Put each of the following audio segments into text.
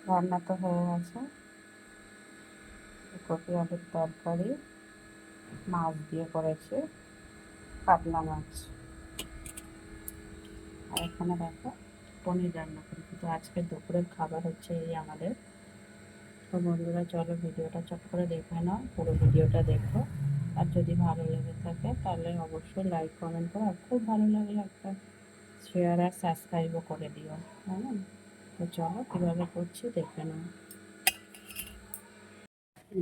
রান্না তো হয়ে গেছে। কপি আলুর তরকারি, মাছ দিয়ে করেছে, কাতলা মাছ। আর এখানে দেখো পনির রান্না করেছি। তো আজকে দুপুরের খাবার হচ্ছে এই আমাদের। তো বন্ধুরা চলো ভিডিওটা চট করে দেখে নাও, পুরো ভিডিওটা দেখো। আর যদি ভালো লেগে থাকে তাহলে অবশ্যই লাইক কমেন্ট করো, আর খুব ভালো লাগলে একটা শেয়ার আর সাবস্ক্রাইবও করে দিও। হ্যাঁ, তো চলো কীভাবে করছি দেখে নাও।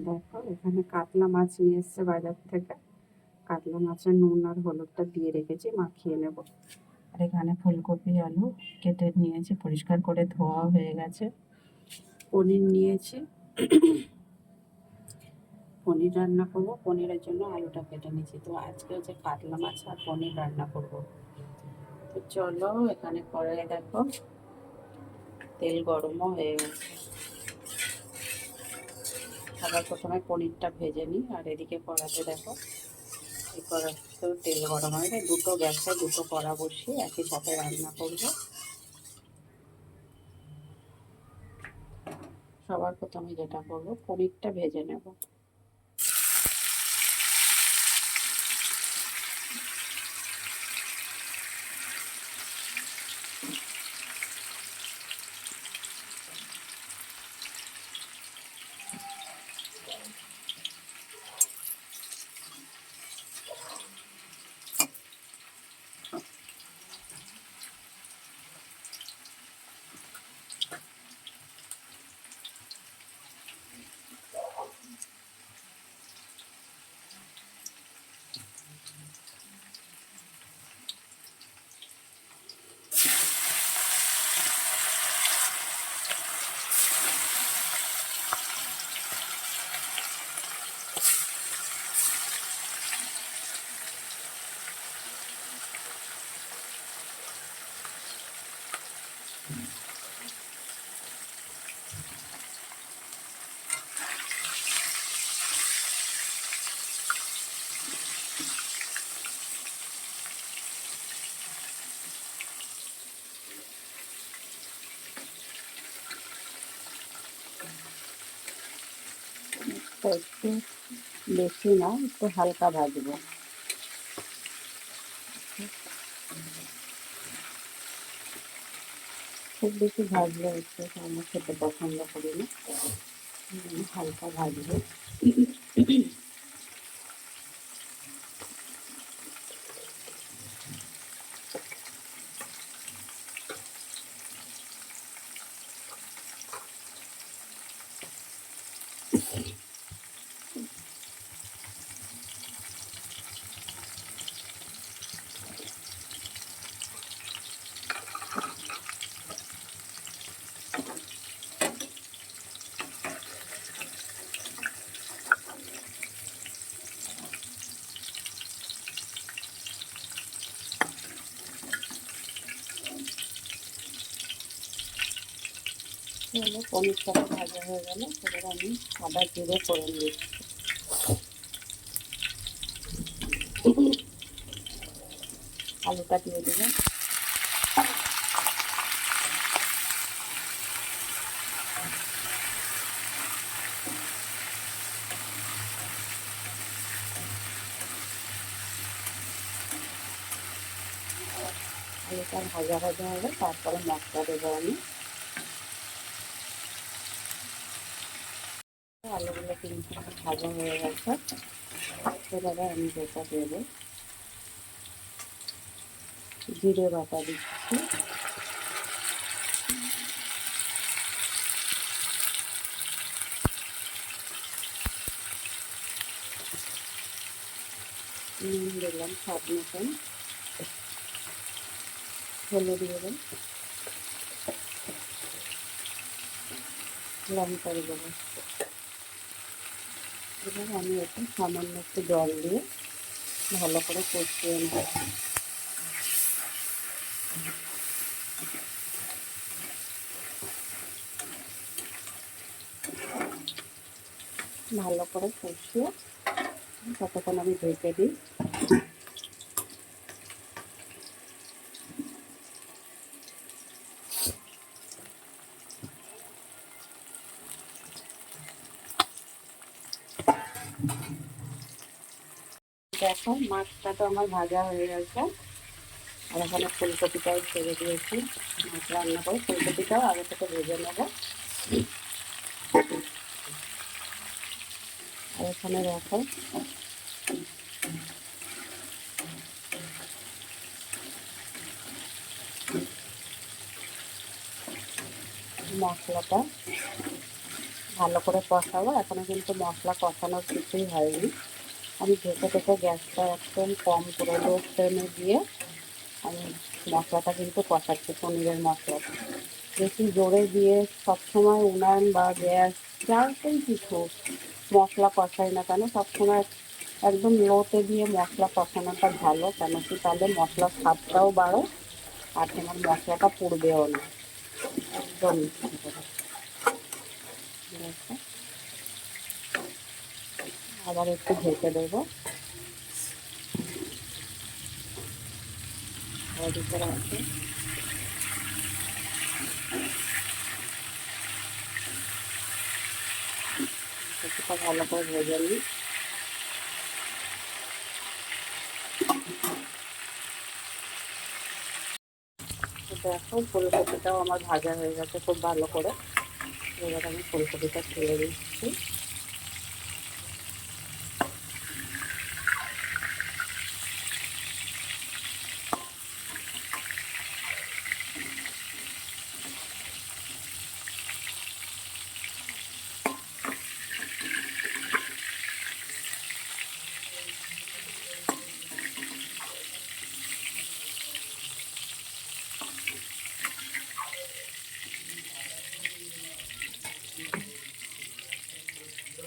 দেখো এখানে কাতলা মাছ নিয়ে এসছে বাজার থেকে। কাতলা মাছের নুন আর হলুদটা দিয়ে রেখেছি, মাখিয়ে নেব। আর এখানে ফুলকপি আলু কেটে নিয়েছি, পরিষ্কার করে ধোয়া হয়ে গেছে। পনির নিয়েছি, পনির রান্না করব। পনিরের জন্য আলুটা কেটে নিয়েছি। তো আজকে হচ্ছে কাতলা মাছ আর পনির রান্না করব। তো চলো এখানে কড়াইয়ে দেখো তেল গরমও হয়ে গেছে। আবার প্রথমে পনিরটা ভেজে নিই। আর এদিকে কড়াতে দেখো এই কড়াতেও তেল গরম হয়ে গেছে। দুটো গ্যাসে দুটো কড়া বসিয়ে একই সাথে রান্না করব। সবার প্রথমে যেটা করবো পনিরটা ভেজে নেব। একটু বেশি না, একটু হালকা ভাজবো। খুব বেশি ভাজলে একটু আমার খেতে পছন্দ করি না, হালকা ভাজবো। পনিরটা ভাজা হয়ে গেলে এবার আমি আদা জিরে ফোড়ন দিচ্ছি। আলুটা দিয়ে দিলাম। আলুটা ভাজা ভাজা হলে তারপরে মশলা দেবো আমি। আলুগুলো কিন্তু ভাজা হয়ে গেছে, এবারে আমি যেটা দেবো জিরে বাটা দিচ্ছি। নুন দিলাম স্বাদ মতন, হলুদ দিলাম, লঙ্কা দেবো। এবার আমি একটু সামান্য একটু জল দিয়ে ভালো করে কষিয়ে নেব। ভালো করে কষিয়ে ততক্ষণ আমি ঢেকে দিই। দেখো মাছটা তো আমার ভাজা হয়ে গেছে, আর এখানে ফুলকপিটাও ছেড়ে দিয়েছি। মাছ রান্না করে ফুলকপিটাও আগে থেকে ভেজে নেবো। আর এখানে দেখো মশলাটা ভালো করে কষাবো। এখনো কিন্তু মশলা কষানোর কিছুই হয়নি। আমি ঢেকে ঢেকে গ্যাসটা একদম কম করে লো ফ্লেমে দিয়ে আমি মশলাটা কিন্তু কষাচ্ছি, পনিরের মশলাটা। বেশি জোরে দিয়ে সবসময় উনান বা গ্যাস যাতেই কিছু মশলা কষাই না কেন সবসময় একদম লোতে দিয়ে মশলা কষানোটা ভালো, কেন কি তাহলে মশলার স্বাদটাও বাড়ে আর তোমার মশলাটা পুড়বেও না একদম। আবার একটু ঢেকে দেবো। ওদিকে আছে কিছুটা ভালো করে ভেজে নিই। দেখো ফুলকপিটাও আমার ভাজা হয়ে গেছে খুব ভালো করে। এবার আমি ফুলকপিটা ছেড়ে দিচ্ছি।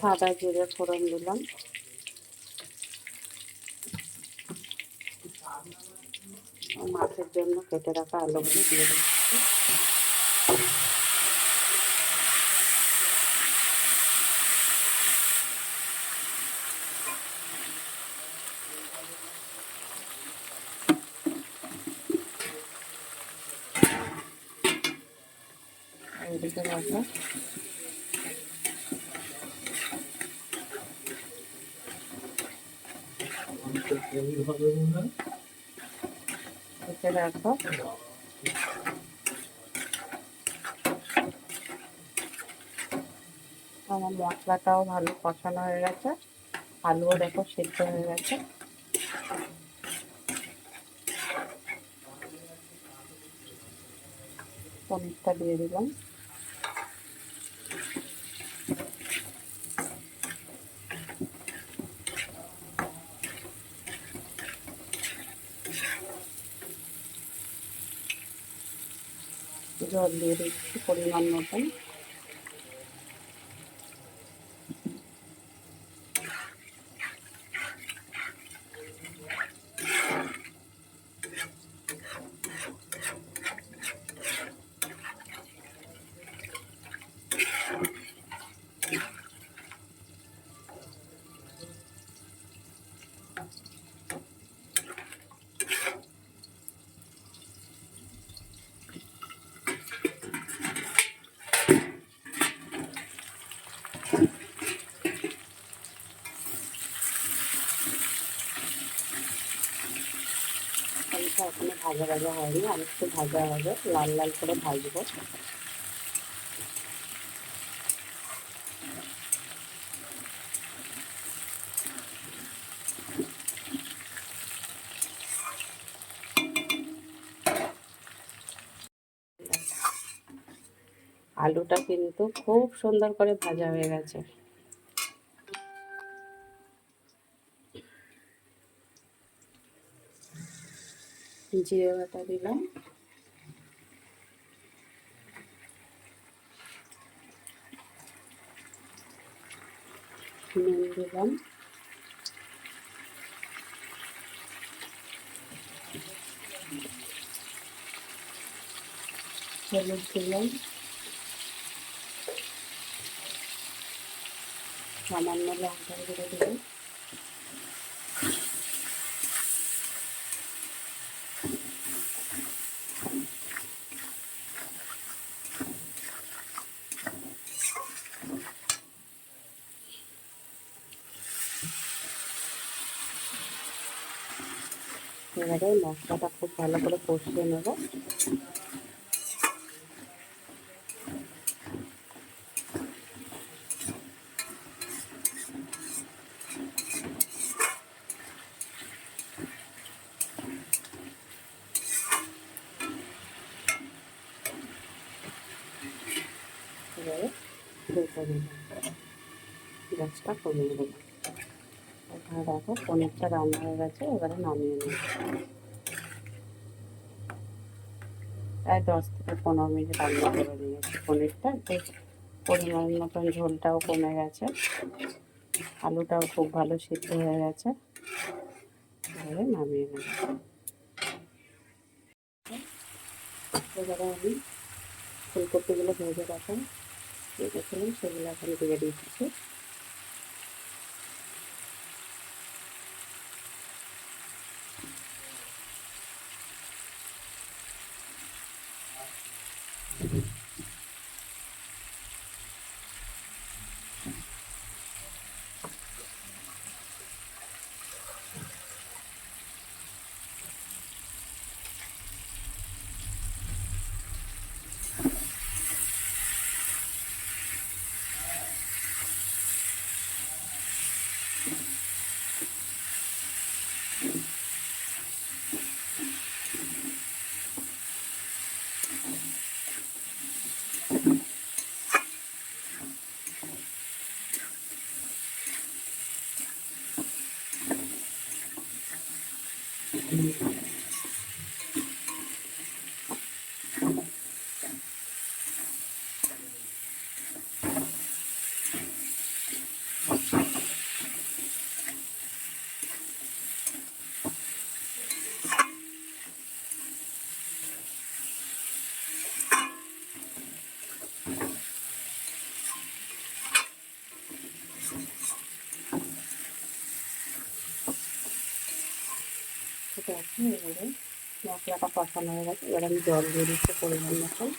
সাদা জিরে ফোড়ন দিলাম। মাছের জন্য কেটে রাখা আলুগুলো দিয়ে দিচ্ছি। এদিকে রাখা এতে রাখো। আমার মশলাটাও ভালো কষানো হয়ে গেছে, আলুও দেখো সেদ্ধ হয়ে গেছে। পনিরটা দিয়ে দিলাম। জল দিয়ে দিচ্ছি পরিমাণ মতন। আলুটা এখনো ভাজা ভাজা হয়নি, আর একটু ভাজা হবে, লাল লাল করে ভাজবো। আলুটা কিন্তু খুব সুন্দর করে ভাজা হয়ে গেছে। জিরে বাটা দিলাম, নুন দিলাম, হলুদ দিলাম, সামান্য লঙ্কার গুঁড়ো দিলাম, এবারে মশলাটা খুব ভালো করে কষিয়ে নেব। এবারে ঢেকে দিলাম, গ্যাসটা কমিয়ে দেবো। এখানে দেখো পনিরটা রান্না হয়ে গেছে, এবারে নামিয়ে নেব। প্রায় 10 থেকে 15 মিনিট রান্না করে নিয়েছি পনিরটা। একটু পরিমাণ মতন ঝোলটাও কমে গেছে, আলুটাও খুব ভালো সিদ্ধ হয়ে গেছে। এবারে নামিয়ে নেব। এবারে আমি ফুলকপিগুলো ভেজে রেখেছিলাম সেগুলো এখন দিয়ে দিচ্ছি। ঠিক আছে, এবারে মশলাটা কষানো হয়ে গেছে। এবারে আমি জল দিয়ে দিচ্ছি পরিমাণ মতন।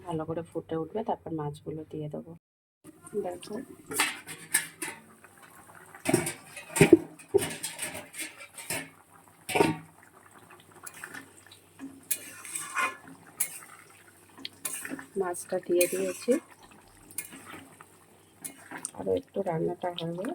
ভালো করে ফুটে উঠবে, তারপর মাছগুলো দিয়ে দেবো। দেখো মাছটা দিয়ে দিয়েছি, আরও একটু রান্নাটা হবে।